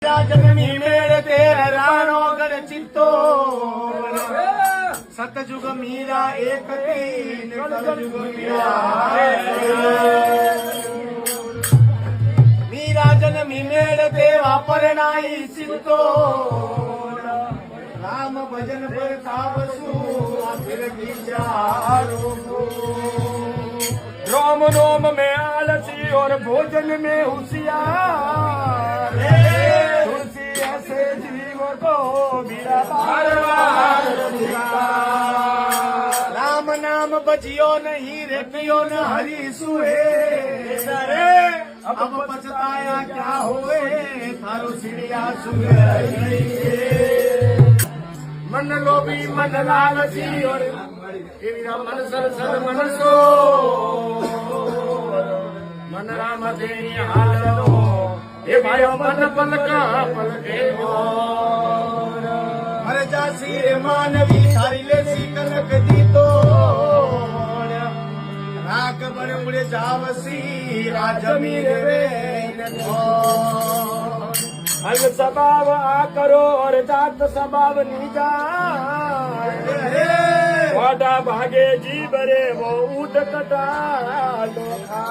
जननी मेरे तेरे राणो गण चित्तो सतयुग मीरा एक तीन कलयुग मीरा मीरा जनमी मेरे देवा परनाई सिद्धो राम भजन पर तावसु फिर विचारो रोम रोम में आलसी और भोजन में होशियार तुलसी ऐसे जीव को मेरा बार बार राम नाम बजियो नहीं रेपियो न हरी सुहे अब पछताया क्या होए थारो सिड़िया सुहे मन लोभी मन लालची और मन सरसर मन सो मन राम देनी हाल लो हे भाइयों मन पल का पल के हर जासी रे मानवी थारी ले सी कनक दी तो राग बन मुड़े जावसी राजमीर वे अल स्वभाव आ करो और जात स्वभाव नीजा वाडा भागे जीव रे वो ऊट कटा लो खा